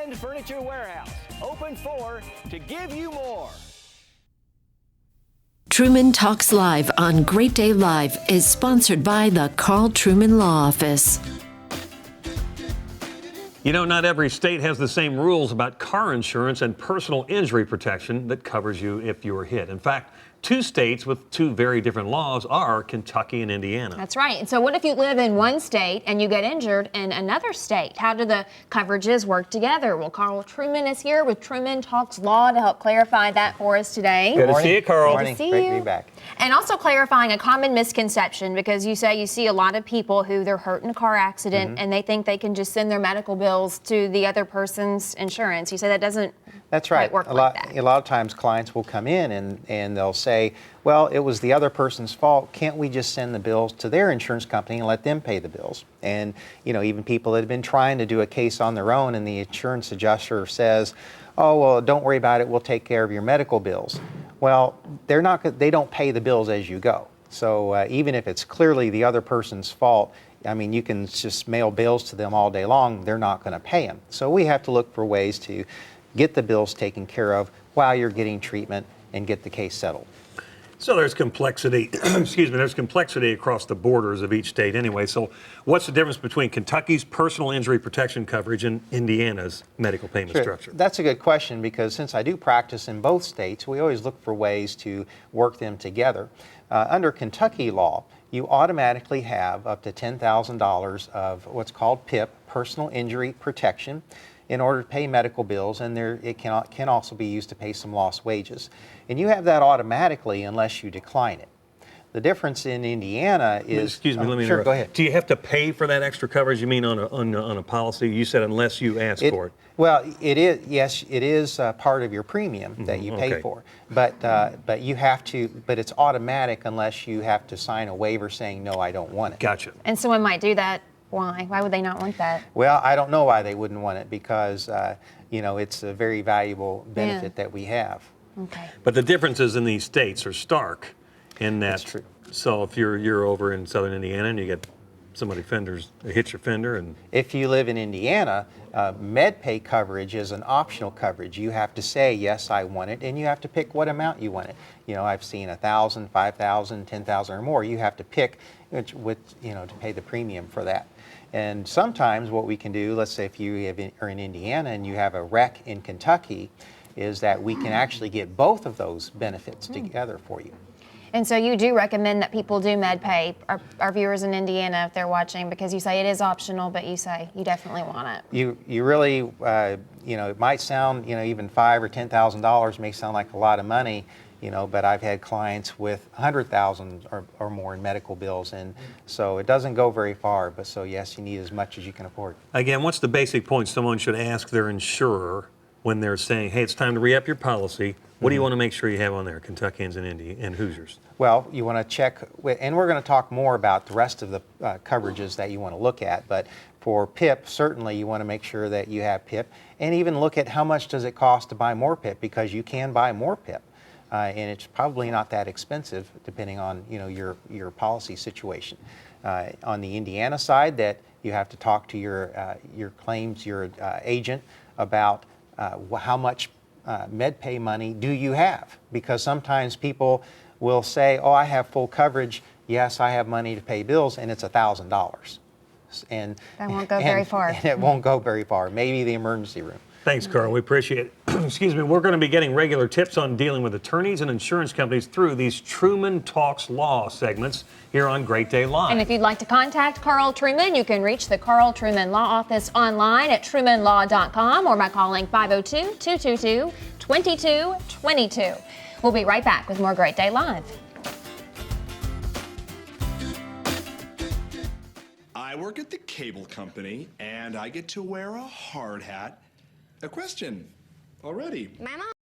and Furniture Warehouse. Open 4 to give you more. Truman Talks Live on Great Day Live is sponsored by the Karl Truman Law Office. You know, not every state has the same rules about car insurance and personal injury protection that covers you if you're hit. In fact, 2 states with 2 very different laws are Kentucky and Indiana. That's right. And so what if you live in one state and you get injured in another state? How do the coverages work together? Well, Karl Truman is here with Truman Talks Law to help clarify that for us today. Good to see you, Karl. Good to see Great you. to be back. And also clarifying a common misconception, because you say you see a lot of people who they're hurt in a car accident and they think they can just send their medical bills to the other person's insurance. You say that doesn't That's right. work A like lot, that. a lot of times clients will come in and they'll say, well, it was the other person's fault. Can't we just send the bills to their insurance company and let them pay the bills? And, you know, even people that have been trying to do a case on their own and the insurance adjuster says, oh, well, don't worry about it. We'll take care of your medical bills. Well, they don't pay the bills as you go. So even if it's clearly the other person's fault, I mean, you can just mail bills to them all day long. They're not going to pay them. So we have to look for ways to get the bills taken care of while you're getting treatment and get the case settled. So there's complexity, excuse me, there's complexity across the borders of each state anyway. So what's the difference between Kentucky's personal injury protection coverage and Indiana's medical payment structure? That's a good question, because since I do practice in both states, we always look for ways to work them together. Under Kentucky law, you automatically have up to $10,000 of what's called PIP, personal injury protection, in order to pay medical bills, and it can also be used to pay some lost wages. And you have that automatically unless you decline it. The difference in Indiana is... Excuse me, let me Sure, interrupt. go ahead. Do you have to pay for that extra coverage? You mean on a policy? You said unless you ask for it. Well, it is, yes, it is part of your premium that you pay for. But you have to, but it's automatic unless you have to sign a waiver saying, no, I don't want it. Gotcha. And someone might do that. Why? Why would they not want that? Well, I don't know why they wouldn't want it, because, you know, it's a very valuable benefit that we have. Okay. But the differences in these states are stark in that. That's true. So if you're over in southern Indiana and you get somebody hits your fender, and If you live in Indiana, MedPay coverage is an optional coverage. You have to say, yes, I want it, and you have to pick what amount you want it. You know, I've seen $1,000, $5,000, $10,000 or more. You have to pick to pay the premium for that. And sometimes what we can do, let's say if you are in Indiana and you have a wreck in Kentucky, is that we can actually get both of those benefits together for you. And so you do recommend that people do MedPay, our viewers in Indiana, if they're watching, because you say it is optional, but you say you definitely want it. You really, it might sound, even $5,000 or $10,000 may sound like a lot of money, but I've had clients with $100,000 or more in medical bills, and so it doesn't go very far. But so yes, you need as much as you can afford. again, what's the basic point someone should ask their insurer when they're saying, hey, it's time to re-up your policy? What do you want to make sure you have on there, Kentuckians and Hoosiers? Well, you want to check, and we're going to talk more about the rest of the coverages that you want to look at, but for PIP, certainly you want to make sure that you have PIP, and even look at how much does it cost to buy more PIP, because you can buy more PIP, and it's probably not that expensive depending on your policy situation. On the Indiana side, that you have to talk to your claims, your agent about how much MedPay money do you have, because sometimes people will say, oh, I have full coverage, yes, I have money to pay bills, and it's $1,000. And That won't go very far. And it won't go very far, maybe the emergency room. Thanks, Karl. We appreciate it. Excuse me. We're going to be getting regular tips on dealing with attorneys and insurance companies through these Truman Talks Law segments here on Great Day Live. And if you'd like to contact Karl Truman, you can reach the Karl Truman Law Office online at trumanlaw.com or by calling 502-222-2222. We'll be right back with more Great Day Live. I work at the cable company, and I get to wear a hard hat. A question already. My mom.